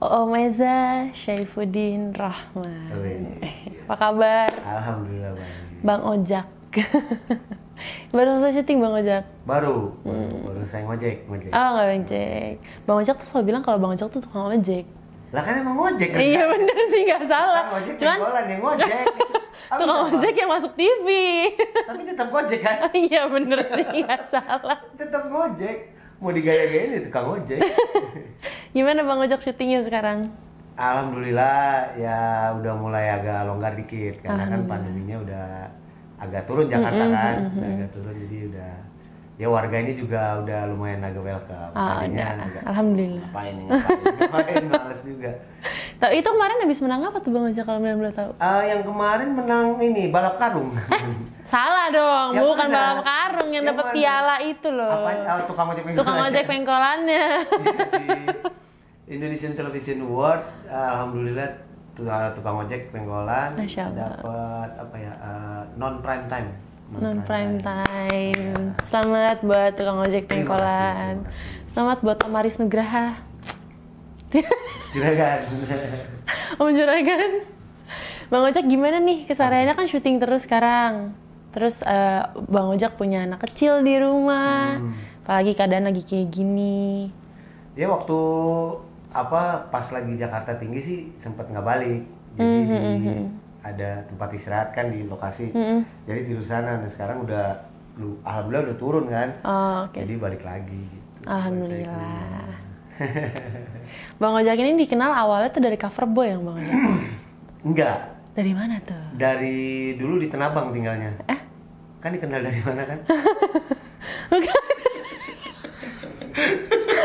Meza Syaifuddin Rahman. Apa kabar? Alhamdulillah baik. Bang Ojak. Baru selesai syuting Bang Ojak? Baru saya ngojek. Oh nggak ngojek. Bang Ojak tuh selalu bilang kalau Bang Ojak tuh tukang ojek. Lah kan emang ngojek kan? Iya bener sih, nggak salah. Kan ngojek Cuman pengkolan yang ngojek. tukang ojek yang masuk TV. Tapi tetap ngojek kan? Iya bener sih, nggak salah. Tetap ngojek. Mau digaya-gayain ya tukang ojek. Gimana Bang Ojak syutingnya sekarang? Alhamdulillah ya udah mulai agak longgar dikit karena kan pandeminya udah agak turun Jakarta kan, udah agak turun jadi udah ya warganya juga udah lumayan agak welcome. Agak, Alhamdulillah. Ngapain males juga. Itu kemarin habis menang apa tuh Bang Ojak kalau belum tahu? Yang kemarin menang ini balap karung. Salah dong, Yang bukan mana? balap karung yang dapat mana? piala itu loh. Apa? Tukang ojek pengkolan. Tukang ojek pengkolannya. Di Indonesian Television Award, alhamdulillah tukang ojek pengkolan dapat apa ya non prime time. Non prime time. Ya. Selamat buat tukang ojek pengkolan. Terima kasih. Selamat buat Amaris Nugraha. Juragan. Om Juragan. Bang Ojak gimana nih kesehariannya kan syuting terus sekarang. Terus Bang Ojak punya anak kecil di rumah. Apalagi keadaan lagi kayak gini. Ya waktu pas lagi Jakarta tinggi sih sempet nggak balik. Jadi ada tempat istirahat kan di lokasi. Jadi tidur sana. Nah sekarang alhamdulillah udah turun kan. Oh, okay. Jadi balik lagi gitu. Alhamdulillah. Bang Ojak ini dikenal awalnya tuh dari cover boy yang Bang Ojak? Enggak. Dari mana tuh? Dari dulu di Tanabang tinggalnya. Kan dikenal dari mana kan?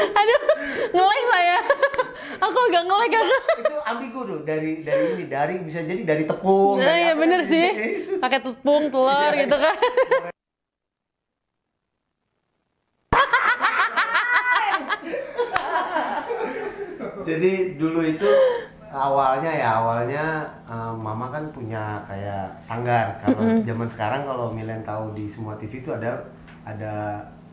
Aduh, nge-lag saya. Aku agak nge-lag aku. Itu ambigu tuh, dari bisa jadi dari tepung. Nah, iya bener sih. Pakai tepung, telur gitu kan. Jadi dulu itu awalnya mama kan punya kayak sanggar. Kalau zaman sekarang kalau Milen tahu di semua TV itu ada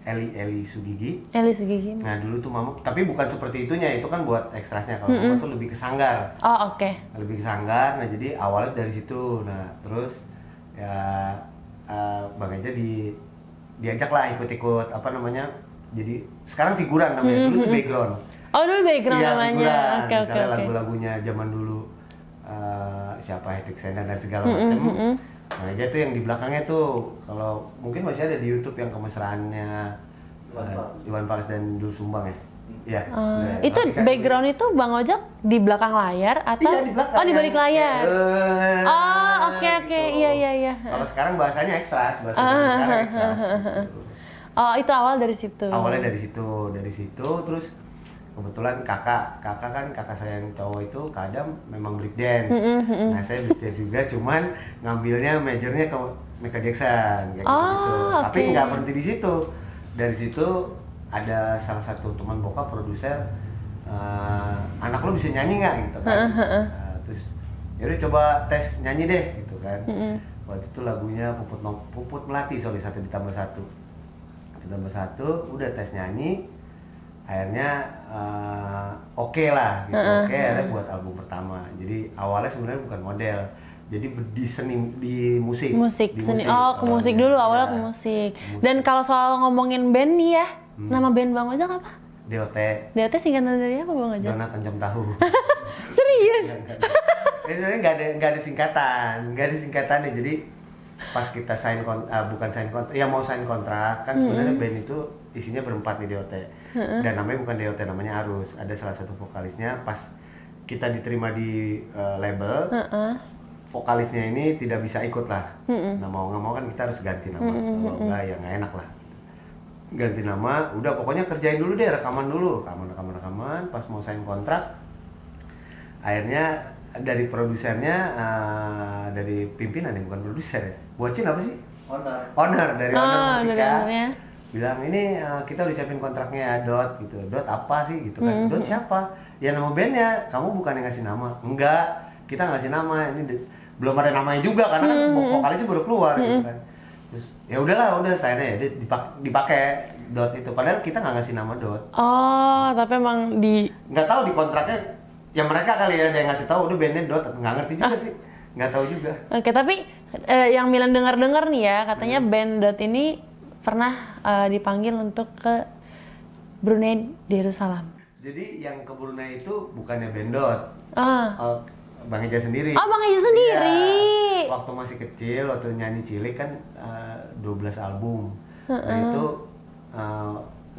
Eli Sugigi. Eli Sugigi. Nah dulu tuh mama, tapi bukan seperti itunya, itu kan buat ekstrasnya. Kalau mama tuh lebih ke sanggar. Oh oke. Lebih ke sanggar. Nah jadi awalnya dari situ. Nah terus ya Bang Eja diajak lah ikut-ikut apa namanya. Jadi sekarang figuran namanya, dulu tuh background. Oh dulu background Iya, namanya. Oke. Misalnya lagu-lagunya zaman dulu siapa Hetty Xena dan segala macam. Nah aja tuh yang di belakangnya tuh kalau mungkin masih ada di YouTube yang kemesraannya Iwan Fals dan Dul Sumbang ya. Iya. Itu background itu Bang Ojak di belakang layar atau? Iya di belakang. Oh di balik layar. Oh oke. Gitu. Iya. Kalau sekarang bahasanya ekstras, sekarang ekstras. Gitu. Oh itu awal dari situ. Awalnya dari situ terus kebetulan kakak saya yang cowok itu kadang memang break dance. Nah saya break dance juga, cuman ngambilnya majornya ke Michael Jackson kayak gitu. Tapi nggak berhenti di situ. Dari situ ada salah satu teman bokap produser, anak lo bisa nyanyi nggak gitu kan? Terus yaudah coba tes nyanyi deh gitu kan. Waktu itu lagunya Puput Melati sorry 1+1 udah tes nyanyi. Akhirnya oke lah gitu. Akhirnya buat album pertama. Jadi awalnya sebenarnya bukan model. Jadi di musik. Ke musik dulu, awalnya ke musik. Dan kalau soal ngomongin band nih ya, nama band Bang Ojak apa? DOT. DOT singkatan dari apa Bang Ojak? Donat Jam Tahu. Serius? Sebenarnya nggak ada singkatannya. Jadi pas kita mau sign kontrak kan sebenarnya band itu isinya berempat nih DOT. Dan namanya bukan DOT, namanya Arus. Ada salah satu vokalisnya pas kita diterima di label. Vokalisnya ini tidak bisa ikut lah. Nah mau nggak mau kan kita harus ganti nama. Kalau nggak ya nggak enak lah. Ganti nama, udah pokoknya kerjain dulu deh, rekaman dulu. Rekaman, pas mau sign kontrak. Akhirnya dari produsernya, dari pimpinan ya, bukan produser ya. Buatcin apa sih? Owner dari owner musik ya. Bilang ini kita udah siapin kontraknya Dot gitu. Dot apa sih gitu kan? Dot siapa? Ya nama bandnya. Kamu bukan yang ngasih nama? Enggak, kita ngasih nama. Ini belum ada namanya juga karena kan vokalisnya baru keluar gitu kan. Terus ya udahlah, saya ya dipakai Dot itu. Padahal kita nggak ngasih nama Dot. Oh, tapi emang nggak tahu di kontraknya Ya mereka kali ya, ada yang ngasih tahu udah bandnya Dot, nggak ngerti juga sih, nggak tahu juga. Oke, tapi yang Milan dengar-dengar nih ya, katanya band Dot ini pernah dipanggil untuk ke Brunei Darussalam. Jadi yang ke Brunei itu bukannya band Dot, Bang Eja sendiri. Oh, Bang Eja sendiri. Ya, waktu masih kecil, waktu nyanyi cilik kan 12 album. Nah itu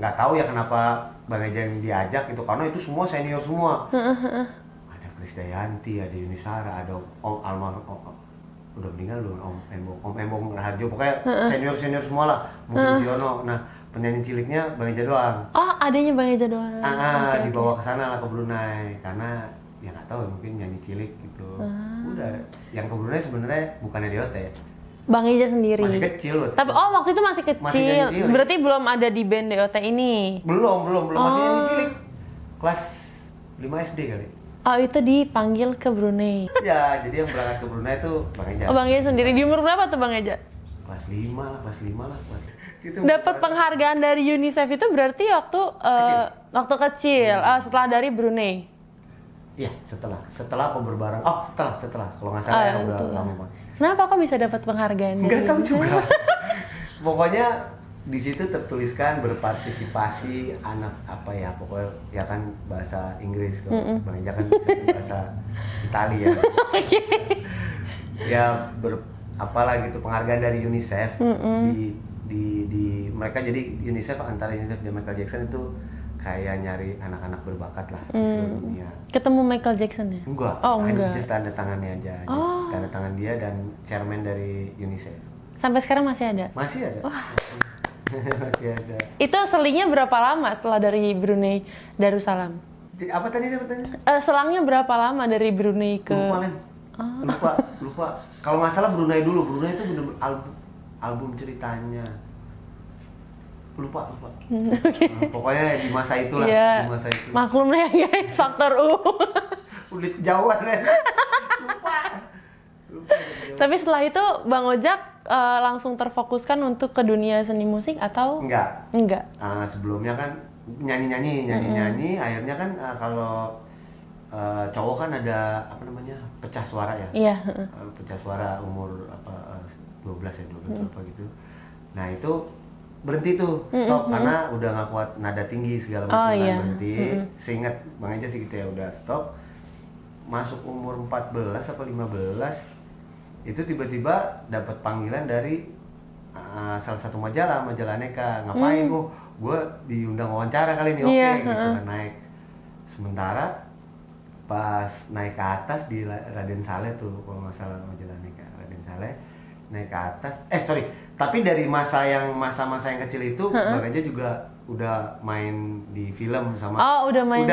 nggak tahu ya kenapa Bang Eja yang diajak itu, karena itu semua senior semua. Ada Krisdayanti, ada Yunisara, ada Om almarhum udah meninggal belum, Om Embong Raharjo, pokoknya senior semua lah, Musim Ciono. Nah penyanyi ciliknya Bang Eja doang. Oh, adanya Bang Eja doang. Okay, dibawa ke sana lah ke Brunei, karena ya nggak tahu mungkin nyanyi cilik gitu. Udah, yang ke Brunei sebenarnya bukannya DOT. Bang Eja sendiri. Masih kecil loh. Tapi waktu itu masih kecil. Berarti belum ada di band DOT ini. Belum masih nyanyi cilik. Kelas 5 SD kali. Oh, itu dipanggil ke Brunei. Ya, jadi yang berangkat ke Brunei itu Bang Eja. Oh, Bang Eja sendiri. Di umur berapa tuh Bang Eja? Kelas 5 lah. Gitu, dapat penghargaan dari UNICEF itu berarti waktu kecil. Setelah dari Brunei. Iya, setelah aku berbareng. Setelah kalau nggak salah ya udah lama banget. Kenapa kok bisa dapat penghargaan? Nggak tahu juga. Pokoknya di situ tertuliskan berpartisipasi anak apa ya, pokoknya ya kan bahasa Inggris, kalau Bang Eja kan bahasa Italia ya. Ya apalah gitu, penghargaan dari UNICEF di mereka. Jadi UNICEF, antara UNICEF dan Michael Jackson itu kayak nyari anak-anak berbakat lah di seluruh dunia. Ketemu Michael Jackson ya? Enggak. Enggak. Just tanda tangannya aja. Tanda tangan dia dan chairman dari UNICEF. Sampai sekarang masih ada? Masih ada. Wah. Masih ada. Itu selingnya berapa lama setelah dari Brunei Darussalam? Apa tadi dia bertanya? Selangnya berapa lama dari Brunei ke? Lupa. Kalau nggak salah Brunei dulu. Brunei itu bener-bener album ceritanya. Lupa. Okay. Pokoknya di masa itulah. Yeah. Di masa itu. Maklum ya guys, faktor U. Udah jauhan ya. Lupa. Tapi setelah itu Bang Ojak langsung terfokuskan untuk ke dunia seni musik atau? Enggak. Sebelumnya kan nyanyi. Akhirnya kan kalau cowok kan ada apa namanya, pecah suara ya. Iya. Pecah suara umur 12 apa gitu. Nah itu berhenti tuh, stop karena udah nggak kuat nada tinggi segala macam. Berhenti. Seingat Bang Eja sih gitu ya, udah stop. Masuk umur 14 apa 15 itu tiba-tiba dapat panggilan dari salah satu majalah Aneka. Ngapain gue diundang wawancara kali ini, gitu kan, naik. Sementara pas naik ke atas di Raden Saleh tuh, kalau nggak salah majalah Aneka, Raden Saleh naik ke atas. Tapi dari masa-masa yang kecil itu Bang Eja juga udah main di film sama. Udah main.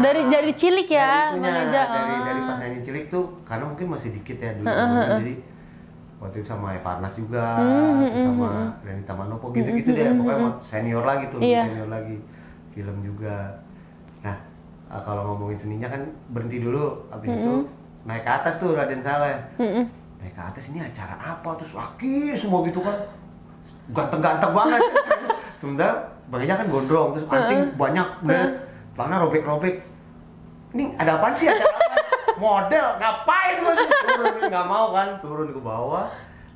Dari cilik ya, Bang Eja. Dari pas nyanyi cilik tuh, karena mungkin masih dikit ya dulu. Jadi waktu itu sama Evarnas juga, sama Renita Manopo gitu-gitu deh. Pokoknya senior lagi tuh, senior lagi. Film juga. Nah, kalau ngomongin seninya kan berhenti dulu, habis itu naik ke atas tuh Raden Saleh. Naik ke atas, ini acara apa, terus laki semua gitu kan, ganteng-ganteng banget. Sementara Bang Eja kan gondrong, terus anting banyak, celana robek-robek. Ini ada apaan sih, acara apa? Model, ngapain lu? Turun, nggak mau kan, turun ke bawah.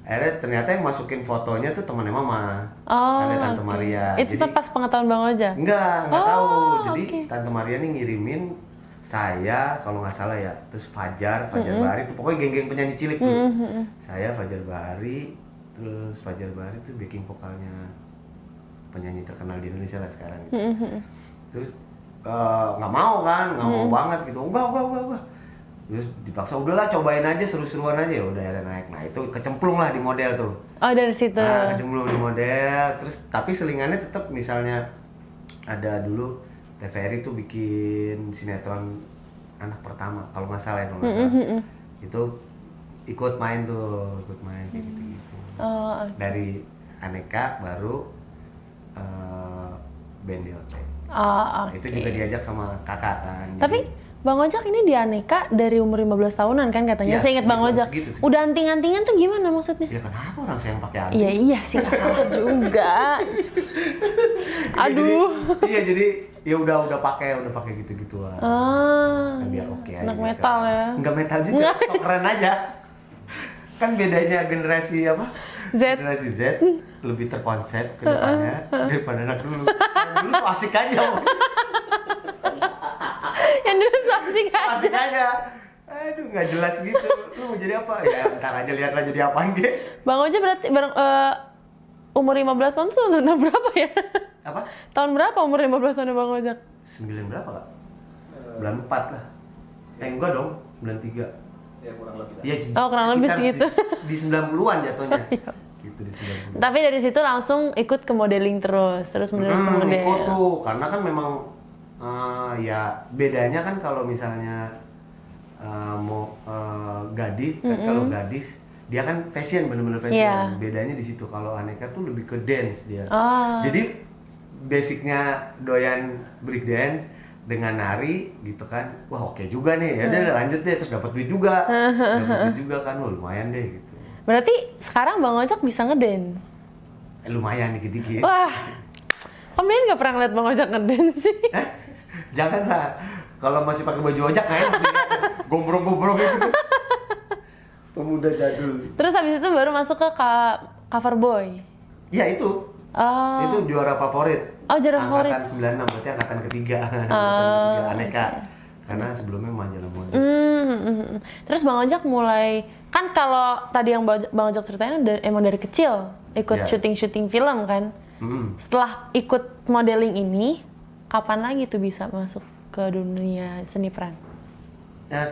Akhirnya ternyata yang masukin fotonya tuh temannya Mama, ada Tante Maria. Itu jadi, pas pengetahuan Bang Ojak? Enggak tahu. Jadi Tante Maria nih ngirimin saya, kalau nggak salah ya, terus Fajar Bari, itu pokoknya geng-geng penyanyi cilik tuh. Saya, Fajar Bari, terus Fajar Bari tuh backing vokalnya penyanyi terkenal di Indonesia lah sekarang gitu. Terus nggak mau banget gitu, enggak. Terus dipaksa, udahlah cobain aja, seru-seruan aja, ya udah ada naik. Nah itu kecemplung lah di model tuh. Dari situ. Kecemplung di model, terus tapi selingannya tetap, misalnya ada dulu TVRI tuh bikin sinetron Anak Pertama, kalau nggak salah ya, itu ikut main kayak gitu-gitu. Dari Aneka baru band DOT. Itu juga diajak sama kakak kan. Tapi Bang Ojak ini di Aneka dari umur 15 tahunan kan katanya. Saya ingat Bang Ojak. Segitu. Udah anting-antingan tuh gimana maksudnya? Ya kenapa orang saya yang pakai anting? Iya sih, nggak salah juga. Aduh. Jadi ya udah pakai gitu-gituan. Kan biar oke aja. Anak gitu. metal ya. Enggak metal juga, sok keren aja. Kan bedanya generasi apa? Z. Generasi Z lebih terkonsep ke depannya daripada anak dulu. Yang dulu so asik aja. Yang dulu so asik aja. Asik aja. Aduh, nggak jelas gitu. Lu mau jadi apa? Ya, ntar aja lihat lah jadi apaan dia. Bang Ojek berarti umur 15 tahun tuh tahun berapa ya? Apa? Tahun berapa umur 15 tahun Bang Ojek? 9 berapa kak? 94 lah. Enggak dong, 93. Ya kurang lebih. Iya, Oh, kurang lebih sekitar segitu. Di 90-an jatuhnya. Gitu di 90. Tapi dari situ langsung ikut ke modeling terus menerus ke model. Ikut tuh, karena kan memang ya bedanya kan kalau misalnya mau gadis, kan kalau gadis dia kan fashion, bener-bener fashion. Iya. Bedanya di situ. Kalau Aneka tuh lebih ke dance dia. Oh. Jadi basicnya doyan break dance dengan nari gitu kan. Wah, oke juga nih. Ya udah lanjut deh, terus dapat duit juga. Dapat duit juga kan. Wah, lumayan deh gitu. Berarti sekarang Bang Ojek bisa ngedance? Lumayan dikit-dikit. Wah, Om Ian nggak pernah ngeliat Bang Ojek ngedance sih. Janganlah. Kalau masih pakai baju ojek nggak enak. Gombrong-gombrong gitu. Pemuda jadul. Terus habis itu baru masuk ke cover boy. Ya itu. Oh. Itu juara favorit. Oh, juara favorit. Angkatan 96, berarti angkatan ketiga. Angkatan ketiga Aneka. Karena sebelumnya majalah mode. Terus Bang Ojek mulai, kan kalau tadi yang Bang Ojek ceritain emang dari kecil ikut Ya. syuting film kan. Setelah ikut modeling ini, kapan lagi tuh bisa masuk ke dunia seni peran? Ya,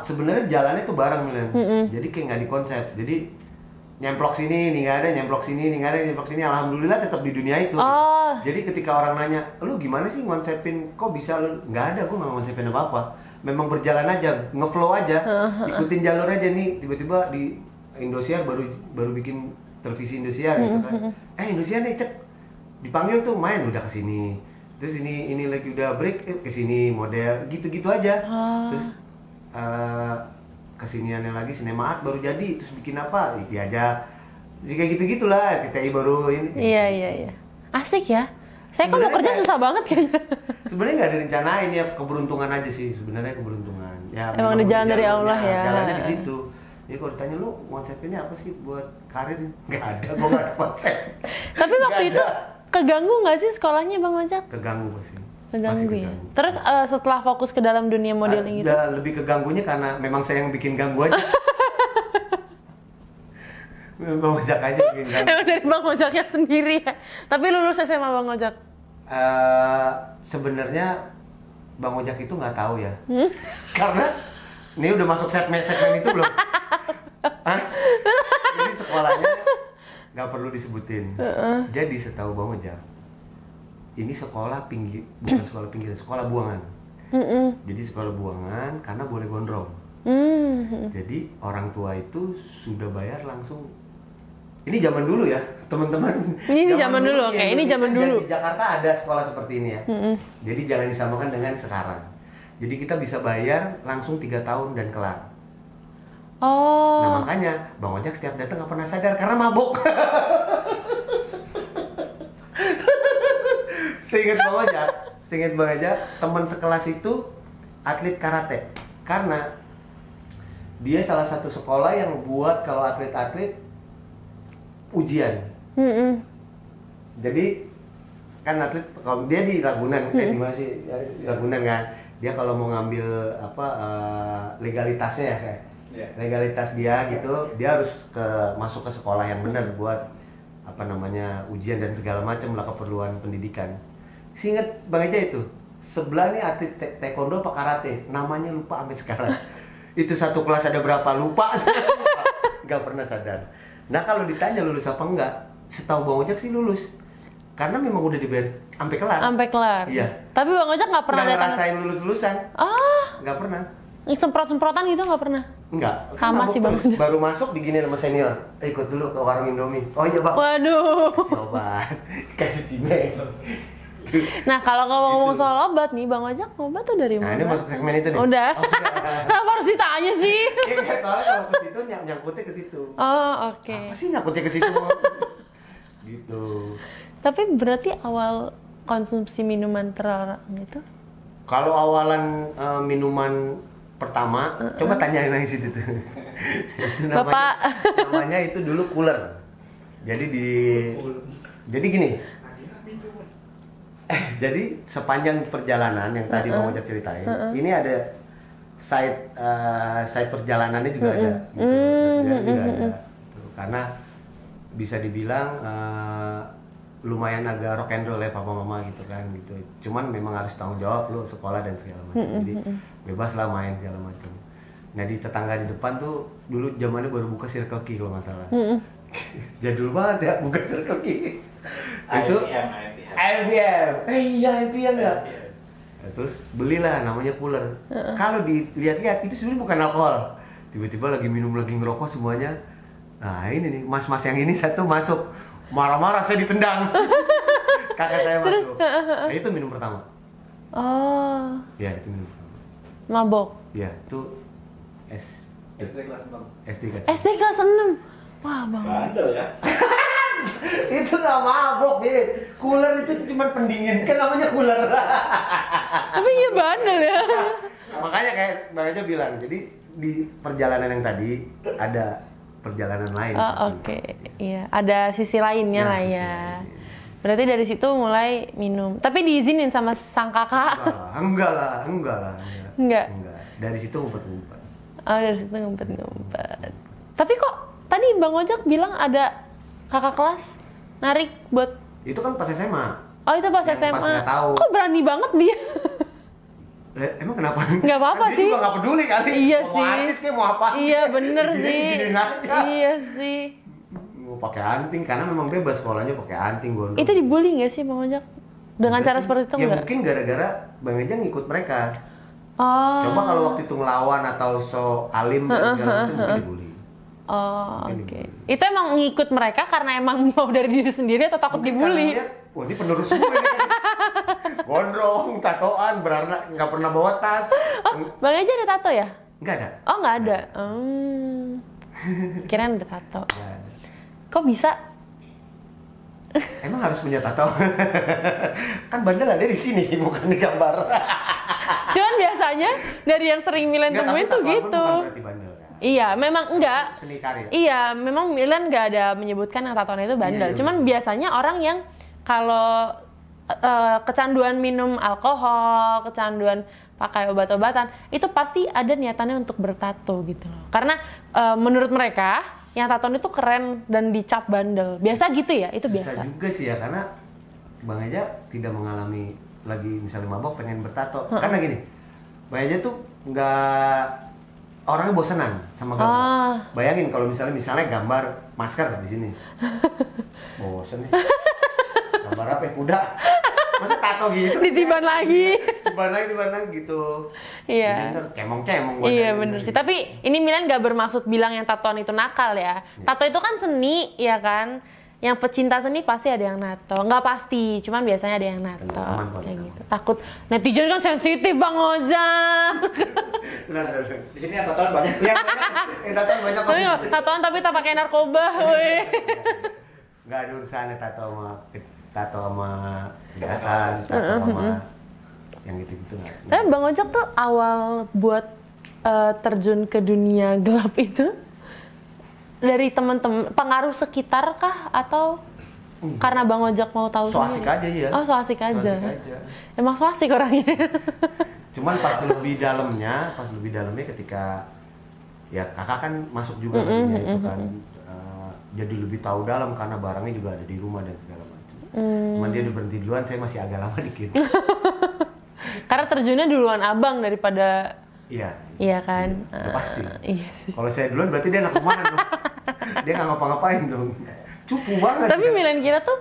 sebenarnya jalannya tuh bareng Milen. Jadi kayak nggak dikonsep. Jadi nyemplok sini, nih nggak ada, nyemplok sini, nih nggak ada, nyemplok sini. Alhamdulillah tetap di dunia itu. Oh. Jadi ketika orang nanya, lu gimana sih ngonsepin? Kok bisa lu? Nggak ada, gue nggak ngonsepin apa-apa. Memang berjalan aja, ngeflow aja, ikutin jalur aja nih. Tiba-tiba di Indosiar baru bikin televisi Indosiar gitu kan. Indosiar nih cek, dipanggil tuh main udah kesini. Terus ini lagi udah break, kesini model, gitu-gitu aja. Terus kesiniannya lagi Sinema Art baru jadi, terus bikin apa? Diajak. Jadi kayak gitu-gitulah, CTI baru ini. Iya. Asik ya. Saya kok mau kerja susah banget kayaknya. Sebenarnya nggak direncanain ya, keberuntungan aja sih sebenarnya, keberuntungan. Ya, Emang memang di jalan udah dari jalurnya, Allah ya. Jalannya di situ. Ya kalau ditanya lu konsepnya apa sih buat karir? Nggak ada, gua nggak ada konsep. Tapi waktu Nggak itu ada. keganggu nggak sih sekolahnya Bang Ojek? Keganggu pasti. Keganggu Masih ya. Terus setelah fokus ke dalam dunia modeling itu? Lebih keganggunya karena memang saya yang bikin ganggu aja. Bang Ojek aja bikin ganggu. Emang dari Bang Ojaknya sendiri ya. Tapi lulus SMA Bang Ojek. Sebenarnya Bang Ojek itu nggak tahu ya. Karena ini udah masuk segmen itu belum? Hah? Jadi sekolahnya nggak perlu disebutin. Jadi setahu Bang Ojek, ini sekolah pinggir, bukan sekolah pinggir, sekolah buangan. Jadi sekolah buangan karena boleh gondrong. Jadi orang tua itu sudah bayar langsung. Ini zaman dulu ya, teman-teman. Ini zaman dulu, oke. Ini zaman dulu. Di Jakarta ada sekolah seperti ini ya. Jadi jangan disamakan dengan sekarang. Jadi kita bisa bayar langsung 3 tahun dan kelar. Oh. Nah makanya Bang Ojek setiap datang nggak pernah sadar karena mabok. Seingat Bang Ojek, teman sekelas itu atlet karate. Karena dia salah satu sekolah yang buat kalau atlet-atlet ujian. Jadi kan atlet kalau dia di Ragunan, di mana sih? Di Ragunan kan. Dia kalau mau ngambil legalitasnya ya kayak. Legalitas dia gitu, dia harus masuk ke sekolah yang benar buat ujian dan segala macam lah keperluan pendidikan. Seingat Bang aja itu, sebelah nih atlet taekwondo apa karate, namanya lupa sampai sekarang. Itu satu kelas ada berapa lupa, nggak pernah sadar. Nah kalau ditanya lulus apa enggak, setahu Bang Ojek sih lulus, karena memang udah dibayar sampai kelar. Sampai kelar. Iya. Tapi Bang Ojek nggak pernah Nggak datang. ngerasain lulusan, nggak pernah. Semprot-semprotan gitu nggak pernah. Enggak. Sama mabuk sih Bang terus. Ojek. Baru masuk diginiin sama senior. Ikut dulu ke warung Indomie. Oh iya Bang. Waduh. Kasih obat, kasih timek. Nah kalau ngomong-ngomong soal obat nih, Bang Ojek obat tuh dari Nah mana? ini masuk segmen itu nih. Udah. Oh, udah. Kenapa harus ditanya sih? Ya, enggak, soalnya kalau ke situ nyangkutnya ke situ. Oh oke. Apa sih nyangkutnya ke situ? Gitu. Tapi berarti awal konsumsi minuman terlarang itu Kalau awalan minuman pertama, coba tanyain yang situ tuh. Itu Bapak. namanya itu dulu cooler. Jadi jadi gini. Jadi sepanjang perjalanan yang tadi Bang Ojak ceritain, ini ada side perjalanannya juga ada. Gitu. Perjalanannya juga ada. Tuh, karena bisa dibilang lumayan agak rock and roll ya papa mama gitu kan gitu. Cuman memang harus tanggung jawab lu sekolah dan segala macam. Jadi bebas lah main segala macam. Nah di tetangga di depan tuh dulu zamannya baru buka Circle K kalau nggak salah. Jadul banget ya buka Circle K. Itu IBM. Iya IBM ya. Nah, terus belilah namanya cooler. Kalau dilihat-lihat itu sebenarnya bukan alkohol. Tiba-tiba lagi minum lagi ngerokok semuanya. Nah ini nih mas-mas yang ini satu masuk. Marah-marah saya ditendang. Kakak saya masuk. Nah, itu minum pertama. Oh. Ya, itu minum pertama. Mabok. Ya, itu SD kelas 6. SD kelas. SD kelas 6. Wah, Bang. Bandel ya. Itu nggak mabok, Bin. Cooler itu cuma pendingin. Kan namanya cooler. Tapi iya bandel ya. Makanya kayak Bang Eja bilang, jadi di perjalanan yang tadi ada perjalanan lain. Oh, oke. Iya, ada sisi lainnya Nah, lah sisi ya. lainnya. Berarti dari situ mulai minum. Tapi diizinin sama sang kakak. Enggak lah. Enggak. Dari situ ngumpet-ngumpet. Oh, dari situ ngumpet-ngumpet. Tapi kok tadi Bang Ojak bilang ada kakak kelas narik buat. Itu kan pas SMA. Oh, itu pas Yang SMA. pas nggak tahu. Kok berani banget dia? Emang kenapa? Nggak apa-apa Kan dia sih. juga nggak peduli kali. Iya mau sih. artis kayak mau apa? Iya, bener sih. Gini aja. Iya sih. Mau pakai anting karena memang bebas sekolahnya pakai anting gondrong. Itu dibully nggak sih Bang Ojak? Dengan Enggak cara sih. seperti itu Ya enggak? mungkin gara-gara Bang Eja ngikut mereka. Oh. Coba kalau waktu itu ngelawan atau so alim dan segala macam mungkin dibully. Oh, Mungkin oke. dibully. Itu emang ngikut mereka karena emang mau dari diri sendiri atau takut Mungkin dibully? karena lihat, wah ini penerus gue ini. Gondrong, tatoan, beranak, nggak pernah bawa tas. Oh, Bang Eja ada tato ya? Nggak ada. Oh, nggak ada. Kirain ada tato. Nggak ada. Kok bisa? Emang harus punya tato? Kan bandel ada di sini, bukan di gambar. Cuman biasanya dari yang sering Milen Nggak, temuin tapi tuh tato gitu. Bukan berarti bandel kan? Iya, memang enggak. Seni karya. Iya, memang Milen nggak ada menyebutkan yang tatoan itu bandel. Iya, iya, Cuman betul. biasanya orang yang kalau kecanduan minum alkohol, kecanduan pakai obat-obatan, itu pasti ada niatannya untuk bertato gitu loh. Karena menurut mereka yang tatoan itu keren dan dicap bandel. Biasa gitu ya, itu Bisa biasa. juga sih ya, karena Bang Eja tidak mengalami lagi misalnya mabok pengen bertato. Karena gini, Bang Eja tuh nggak orangnya bosenan sama gambar. Ah. Bayangin kalau misalnya gambar masker di sini, bosen nih. Gambar apa ya? Kuda. Masa tato gitu? Ditiban lagi. Tiban lagi gitu. Iya. Jadi ntar cemong-cemong. Iya badannya. bener sih, tapi ini Milan gak bermaksud bilang yang tatoan itu nakal ya. Tato itu kan seni, ya kan? Yang pecinta seni pasti ada yang nato. Nggak pasti, cuman biasanya ada yang nato. Aman, Pak. Kayak gitu. Takut netizen kan sensitif Bang Ojak. Benar. Di sini yang tatoan banyak. Iya banyak. Yang tato banyak. Tapi tatoan tapi tak pakai narkoba, weh. Nggak ada urusannya tato sama kejahatan, tato sama yang gitu-gitu nggak. Tapi Bang Ojak tuh awal buat terjun ke dunia gelap itu dari teman-teman, pengaruh sekitar kah atau karena Bang Ojak mau tahu So asik aja ya. Oh, so asik So aja. asik aja. Emang so asik orangnya. Cuman pas lebih dalamnya ketika ya kakak kan masuk juga ke dunia itu kan, jadi lebih tahu dalam karena barangnya juga ada di rumah dan segala macam. Cuman dia udah berhenti duluan, saya masih agak lama dikit. Karena terjunnya duluan abang daripada, Iya. iya kan? Udah pasti. Iya sih. Kalau saya duluan berarti dia anak rumahan dong. Dia nggak ngapa-ngapain dong. Cupu banget. Tapi ya. Milen kira tuh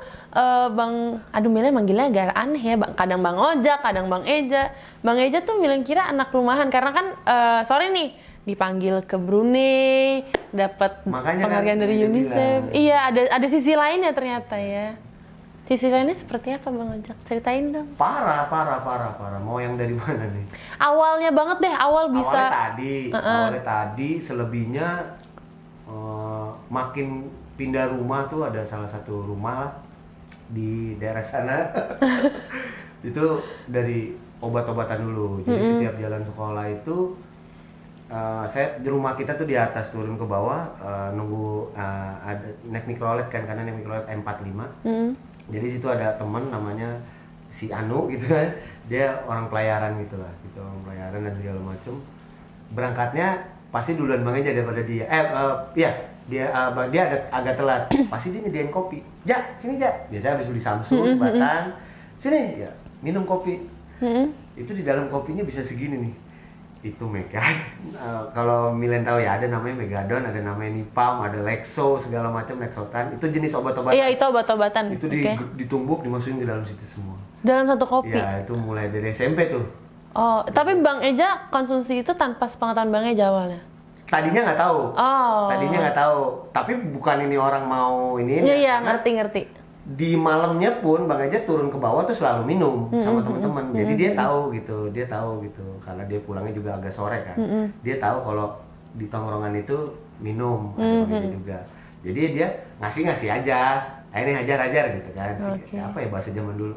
Milen manggilnya agak aneh ya, kadang Bang Ojak, kadang Bang Eja. Bang Eja tuh Milen kira anak rumahan karena kan sore nih dipanggil ke Brunei, dapat Makanya penghargaan kan dari dia UNICEF. bilang. Iya, ada sisi lainnya ternyata ya. Sisi lainnya seperti apa Bang Ojak? Ceritain dong. Parah. Mau yang dari mana nih? Awalnya banget deh, awal bisa. Awalnya tadi, selebihnya makin pindah rumah tuh ada salah satu rumah lah di daerah sana. Itu dari obat-obatan dulu. Jadi setiap jalan sekolah itu saya di rumah kita tuh di atas, turun ke bawah nunggu ada naik mikrolet kan, karena naik mikrolet M45. Jadi situ ada teman namanya si Anu gitu kan, dia orang pelayaran gitu lah, gitu orang pelayaran dan segala macem. Berangkatnya pasti duluan Bang Eja daripada dia. Dia ada agak telat, pasti dia nyediain kopi. Ja, sini Ja. Biasanya habis beli Samsu sebatang, sini ya minum kopi. Itu di dalam kopinya bisa segini nih. Itu Mega. Kalau Milen tahu ya, ada namanya Megadon, ada namanya Nipam, ada Lexo, segala macam, Lexotan. Itu jenis obat-obatan. Iya, itu obat-obatan. Itu ditumbuk, dimasukin ke dalam situ semua. Dalam satu kopi? Ya, itu mulai dari SMP tuh. Oh, tapi Bang Eja konsumsi itu tanpa sepengetahuan Bang Eja awalnya? Tadinya nggak tahu. Oh. Tadinya nggak tahu. Tapi bukan ini orang mau ini. Iya, ngerti. Di malamnya pun Bang Eja turun ke bawah tuh selalu minum sama teman-teman. Jadi dia tahu gitu. Karena dia pulangnya juga agak sore kan. Dia tahu kalau di tongkrongan itu minum, ada Bang Eja juga. Jadi dia ngasih aja. Ini hajar gitu kan. Apa ya bahasa zaman dulu?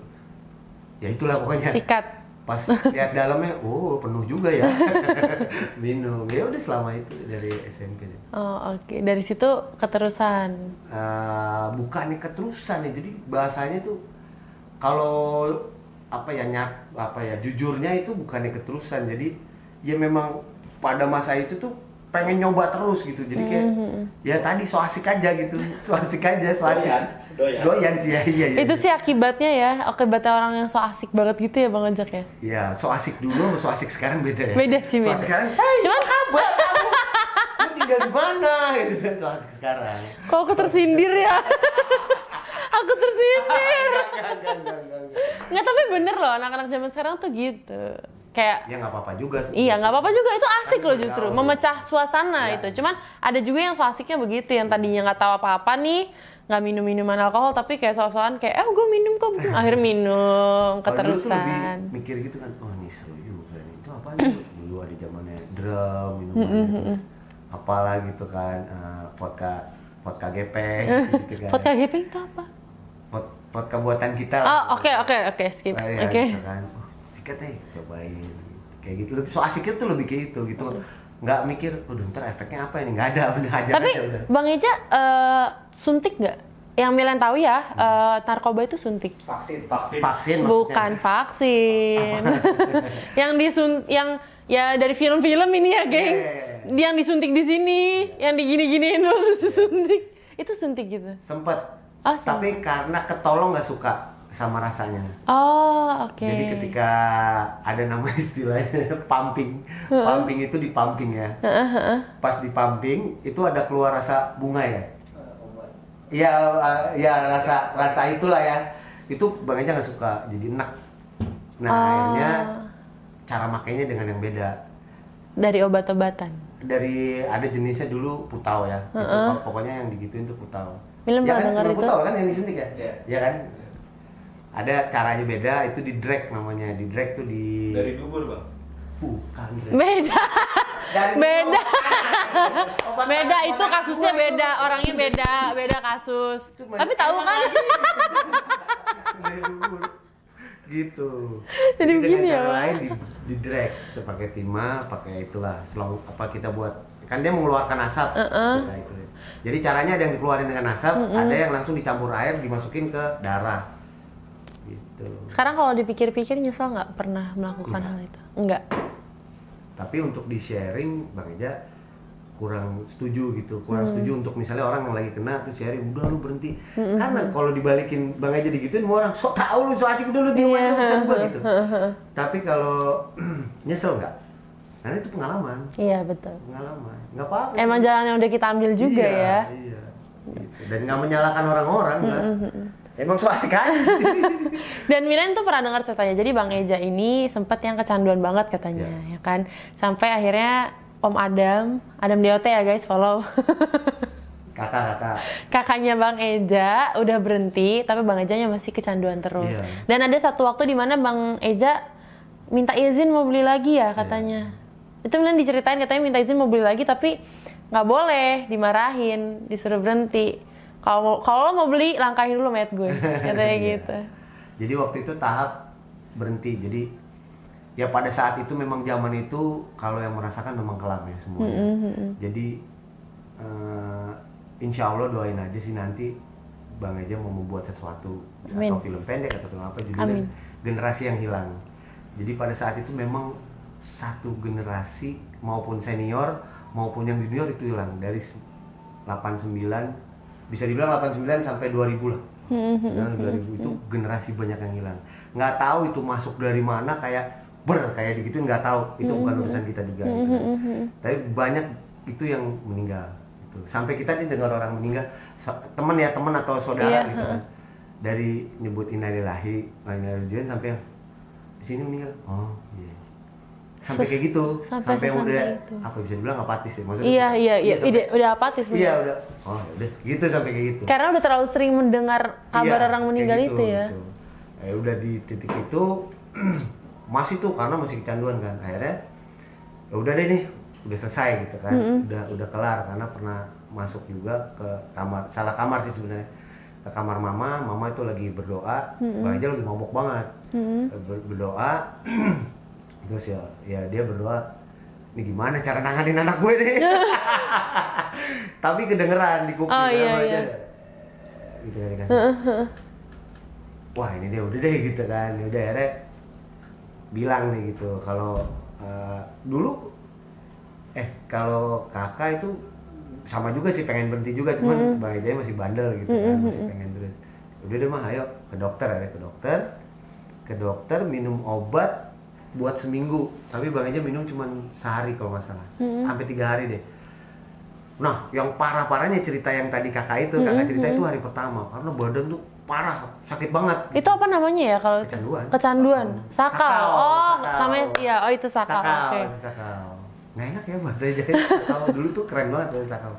Ya itulah pokoknya. Sikat. Pas lihat dalamnya, penuh juga ya. Minum. Ya udah selama itu dari SMP. Oh, oke. Dari situ keterusan. Bukannya keterusan ya. Jadi bahasanya tuh kalau jujurnya itu bukannya keterusan. Jadi ya memang pada masa itu tuh pengen nyoba terus gitu. Jadi kayak ya tadi so asik aja gitu. So asik. Doyan sih ya. Iya. Itu sih akibatnya ya. Akibatnya orang yang so asik banget gitu ya Bang Ojak ya. Iya, so asik dulu sama so asik sekarang beda ya. Beda sih, so beda. asik sekarang, Cuman kabar kamu. Lu tinggal di mana gitu kan, so asik sekarang. Kok aku tersindir ya? Aku tersindir. Enggak. Nggak, tapi bener loh anak-anak zaman sekarang tuh gitu. Kayak Ya nggak apa-apa juga sih. iya, nggak apa-apa juga, itu asik Kan loh justru, tahu. memecah suasana Ya. itu. Cuman ada juga yang so asiknya begitu, yang tadinya nggak tahu apa-apa nih, nggak minum minuman alkohol, tapi kayak so-soan kayak, gue minum kok, akhirnya minum, Kalau dulu tuh keterusan. lebih mikir gitu kan, ini seru juga nih. Itu apaan tuh? Dulu ada zamannya drum, minuman terus apalah gitu kan, vodka gepeng gitu kan. Vodka gepeng itu apa? Vodka buatan kita. Oh, oke, skip. Nah, ya, Oke. gitu kan. Sikat cobain kayak gitu. So asiknya tuh lebih kayak gitu. Nggak mikir, ntar efeknya apa ini? Nggak ada, udah hajar Tapi aja udah. Bang Eja suntik nggak? Yang Milen tahu ya, narkoba itu suntik. Vaksin. Vaksin maksudnya. Bukan vaksin. yang ya dari film-film ini ya, gengs. Yeah. Yang disuntik di sini, yang digini-giniin terus disuntik. Itu suntik gitu. Sempet. Oh, Tapi karena ketolong nggak suka sama rasanya. Oh, oke. Jadi ketika ada nama istilahnya pumping, pumping itu di pumping ya. Pas di pumping itu ada keluar rasa bunga ya. Iya, rasa itulah ya. Itu Bang Eja nggak suka, jadi enak. Nah akhirnya cara makainya dengan yang beda. Dari obat-obatan. Ada jenisnya dulu putau ya. Itu pokoknya yang digituin tuh putau. Milen Ya pernah kan, dengar itu? putau kan yang disuntik ya? Iya. Ya kan? Ada caranya beda, itu di drag namanya. Di drag tuh di... Dari dubur, Bang. Bukan drag. Beda. Dari Beda. Obat Beda, panas itu buatan kasusnya gua itu. beda, orangnya beda kasus. Itu Tapi tahu emang kan? lagi. Dari dubur. Gitu. Jadi begini ya, cara Bang? lain di drag, itu pakai timah, pakai itulah selong apa kita buat, kan dia mengeluarkan asap. Nah, itu. Jadi caranya ada yang dikeluarin dengan asap, ada yang langsung dicampur air dimasukin ke darah. Gitu. Sekarang kalau dipikir-pikir nyesel nggak pernah melakukan hal itu? Enggak. Tapi untuk di sharing Bang Eja kurang setuju gitu, setuju untuk misalnya orang yang lagi kena tuh sharing, udah lu berhenti. Karena kalau dibalikin Bang Eja digituin, semua orang sok tahu lu, so asik, udah lu diem aja urusan gua gitu. Tapi kalau nyesel nggak? Karena itu pengalaman. Iya, betul. Pengalaman, nggak apa-apa. Emang jalan yang udah kita ambil juga ya. Iya. Gitu. Dan nggak menyalahkan orang-orang kan. Emang so asik aja. Dan Milen tuh pernah dengar ceritanya. Jadi Bang Eja ini sempat yang kecanduan banget katanya, ya kan. Sampai akhirnya Om Adam DOT ya guys, follow. Kakak. Kakaknya Bang Eja udah berhenti, tapi Bang Ejanya masih kecanduan terus. Iya. Dan ada satu waktu di mana Bang Eja minta izin mau beli lagi ya katanya. Itu Milen diceritain katanya minta izin mau beli lagi, tapi nggak boleh, dimarahin, disuruh berhenti. Kalau lo mau beli, langkahin dulu mayat gue, katanya Iya. gitu. Jadi waktu itu tahap berhenti. Jadi ya pada saat itu memang zaman itu kalau yang merasakan memang kelam ya semuanya. Jadi insya Allah doain aja sih nanti Bang Eja mau membuat sesuatu Amin. atau film pendek atau film apa judulnya Amin. Generasi yang Hilang. Jadi pada saat itu memang satu generasi maupun senior maupun yang junior itu hilang dari 89 bisa dibilang 89 sampai 2000 lah. 2000 itu generasi banyak yang hilang. Nggak tahu itu masuk dari mana kayak kayak gitu nggak tahu. Itu bukan urusan kita juga. Gitu. Tapi banyak itu yang meninggal. Gitu. Sampai kita nih dengar orang meninggal teman atau saudara gitu kan. Dari nyebut innalillahi wa inna ilaihi raji'un sampai di sini meninggal. Oh iya. Sampai kayak gitu. Sampai udah itu. apa bisa dibilang apatis ya maksudnya. Iya. Udah apatis bener. Iya udah. Oh udah gitu sampai kayak gitu. Karena udah terlalu sering mendengar kabar Iya, orang meninggal kayak itu ya. gitu. Udah di titik itu masih tuh karena masih kecanduan kan. Akhirnya ya udah deh nih, udah selesai gitu kan. Udah kelar karena pernah masuk juga ke kamar, salah kamar sih sebenarnya. Ke kamar mama itu lagi berdoa, Bang Eja lagi mabok banget. Berdoa terus ya dia berdoa, ini gimana cara nanganin anak gue nih. Tapi kedengeran di kuping aja. Gitu kan dikasih. Wah ini dia udah deh gitu kan. Udah akhirnya bilang nih gitu kalau dulu kalau kakak itu sama juga sih pengen berhenti juga cuman Bang Eja masih bandel gitu kan masih pengen terus. Udah deh mah ayo ke dokter ke dokter minum obat buat seminggu, tapi Bang Eja minum cuma sehari kalau nggak salah, sampai 3 hari deh. Nah, yang parahnya cerita yang tadi kakak cerita itu hari pertama, karena badan tuh parah, sakit banget. Itu apa namanya ya kalau kecanduan? Sakau. Oh, namanya iya. Oh itu sakau. Oke. Sakau. Nggak enak ya bahasa Eja. Sakau dulu tuh keren banget tuh sakau.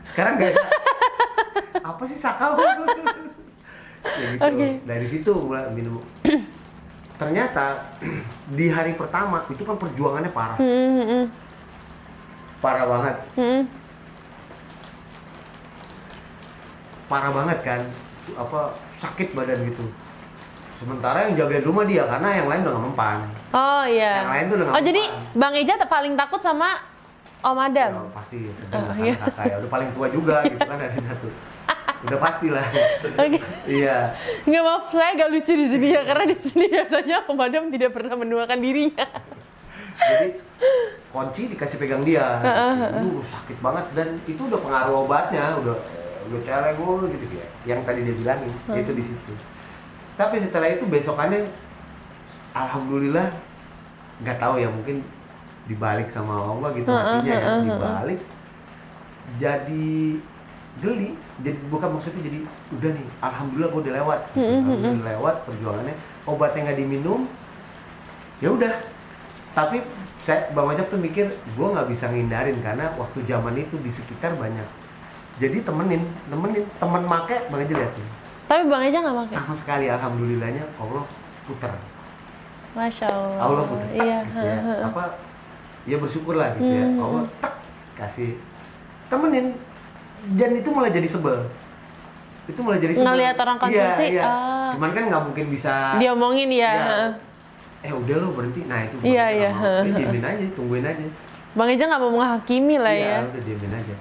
Sekarang nggak enak. Apa sih sakau? Ya gitu. Okay. Dari situ mulai minum. Ternyata di hari pertama itu kan perjuangannya parah. Parah banget. Parah banget kan. Apa sakit badan gitu. Sementara yang jagain rumah dia karena yang lain udah nggak mempan. Oh iya. Yang lain tuh udah nggak mempan. Jadi Bang Eja paling takut sama Om Adam. Ya, pasti sedang karena kakak ya. Udah paling tua juga gitu kan ada satu. Udah pastilah. Oke. Iya. Nggak, maaf, saya agak lucu di sini ya karena di sini biasanya Om Adam tidak pernah menuakan dirinya. Jadi kunci dikasih pegang dia. Sakit banget dan itu udah pengaruh obatnya, udah celeng mulu gitu ya. Yang tadi dia bilangin itu di situ. Tapi setelah itu besokannya alhamdulillah nggak tahu ya mungkin dibalik sama Allah gitu hatinya ya dibalik jadi geli, jadi bukan maksudnya jadi udah nih alhamdulillah gue udah lewat gitu. Udah lewat perjuangannya, obatnya nggak diminum ya udah. Tapi Bang Ojak tuh mikir gue nggak bisa ngindarin karena waktu zaman itu di sekitar banyak, jadi temen make Bang Eja liatin. Tapi Bang Eja nggak pakai? Sama sekali, alhamdulillahnya Allah puter. Masya Allah. Allah puter iya. Gitu ya. Apa ya bersyukur lah gitu ya. Allah kasih temenin. Dan itu mulai jadi sebel. Ngelihat orang konsumsi. Iya. Cuman kan nggak mungkin bisa diomongin ya. Udah lo berhenti. Nah itu iya. diemin aja, tungguin aja. Bang Eja nggak mau menghakimi lah ya. Udah diemin aja.